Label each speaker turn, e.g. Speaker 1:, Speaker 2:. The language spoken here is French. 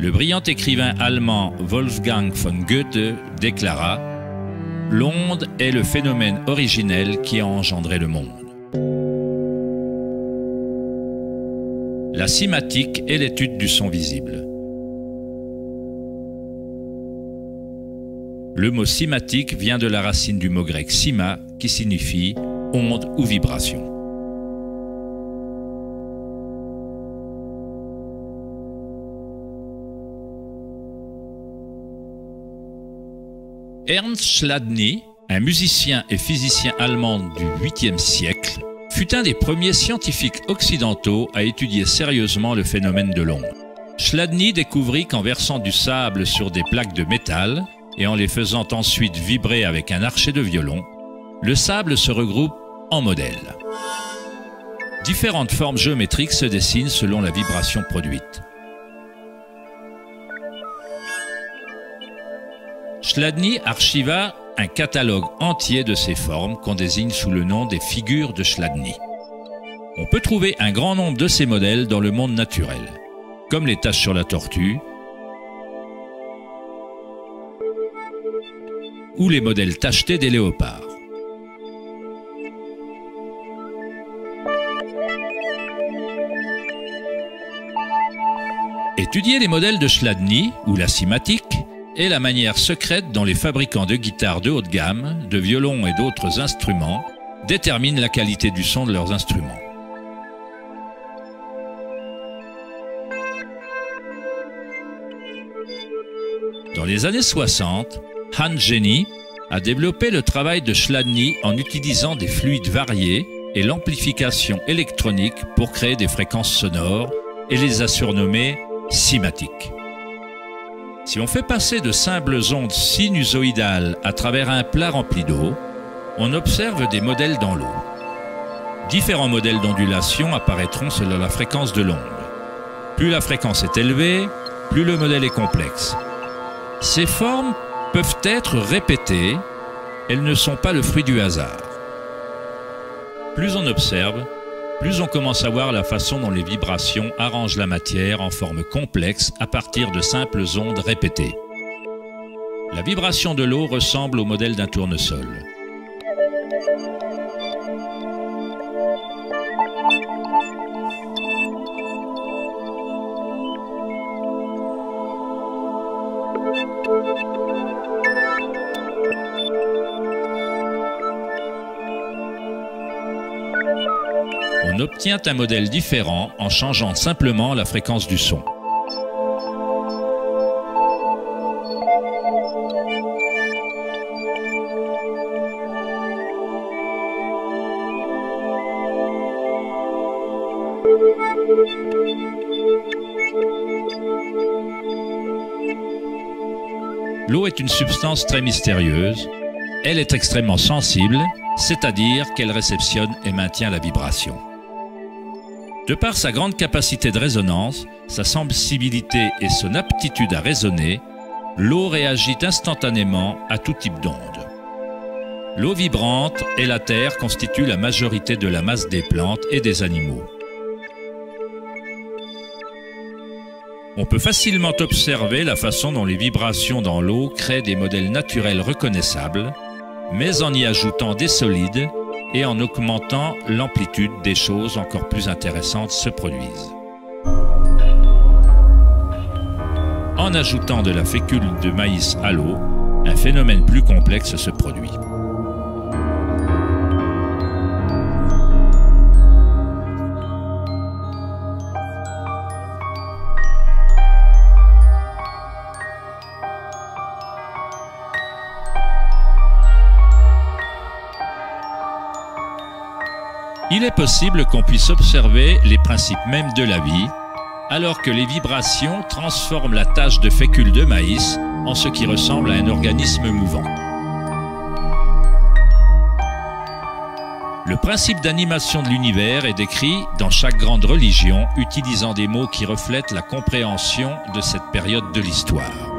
Speaker 1: Le brillant écrivain allemand Wolfgang von Goethe déclara « L'onde est le phénomène originel qui a engendré le monde ». La cymatique est l'étude du son visible. Le mot cymatique vient de la racine du mot grec cyma qui signifie onde ou vibration. Ernst Chladni, un musicien et physicien allemand du 8e siècle, fut un des premiers scientifiques occidentaux à étudier sérieusement le phénomène de l'onde. Chladni découvrit qu'en versant du sable sur des plaques de métal et en les faisant ensuite vibrer avec un archet de violon, le sable se regroupe en modèles. Différentes formes géométriques se dessinent selon la vibration produite. Chladni archiva un catalogue entier de ces formes qu'on désigne sous le nom des figures de Chladni. On peut trouver un grand nombre de ces modèles dans le monde naturel, comme les taches sur la tortue ou les modèles tachetés des léopards. Étudier les modèles de Chladni ou la cymatique est la manière secrète dont les fabricants de guitares de haute gamme, de violons et d'autres instruments déterminent la qualité du son de leurs instruments. Dans les années 60, Hans Jenny a développé le travail de Chladni en utilisant des fluides variés et l'amplification électronique pour créer des fréquences sonores et les a surnommées cymatiques. Si on fait passer de simples ondes sinusoïdales à travers un plat rempli d'eau, on observe des modèles dans l'eau. Différents modèles d'ondulation apparaîtront selon la fréquence de l'onde. Plus la fréquence est élevée, plus le modèle est complexe. Ces formes peuvent être répétées, elles ne sont pas le fruit du hasard. Plus on observe, plus on commence à voir la façon dont les vibrations arrangent la matière en forme complexe à partir de simples ondes répétées. La vibration de l'eau ressemble au modèle d'un tournesol. On obtient un modèle différent en changeant simplement la fréquence du son. L'eau est une substance très mystérieuse. Elle est extrêmement sensible, c'est-à-dire qu'elle réceptionne et maintient la vibration. De par sa grande capacité de résonance, sa sensibilité et son aptitude à résonner, l'eau réagit instantanément à tout type d'onde. L'eau vibrante et la terre constituent la majorité de la masse des plantes et des animaux. On peut facilement observer la façon dont les vibrations dans l'eau créent des modèles naturels reconnaissables, mais en y ajoutant des solides et en augmentant l'amplitude, des choses encore plus intéressantes se produisent. En ajoutant de la fécule de maïs à l'eau, un phénomène plus complexe se produit. Il est possible qu'on puisse observer les principes mêmes de la vie, alors que les vibrations transforment la tache de fécule de maïs en ce qui ressemble à un organisme mouvant. Le principe d'animation de l'univers est décrit dans chaque grande religion, utilisant des mots qui reflètent la compréhension de cette période de l'histoire.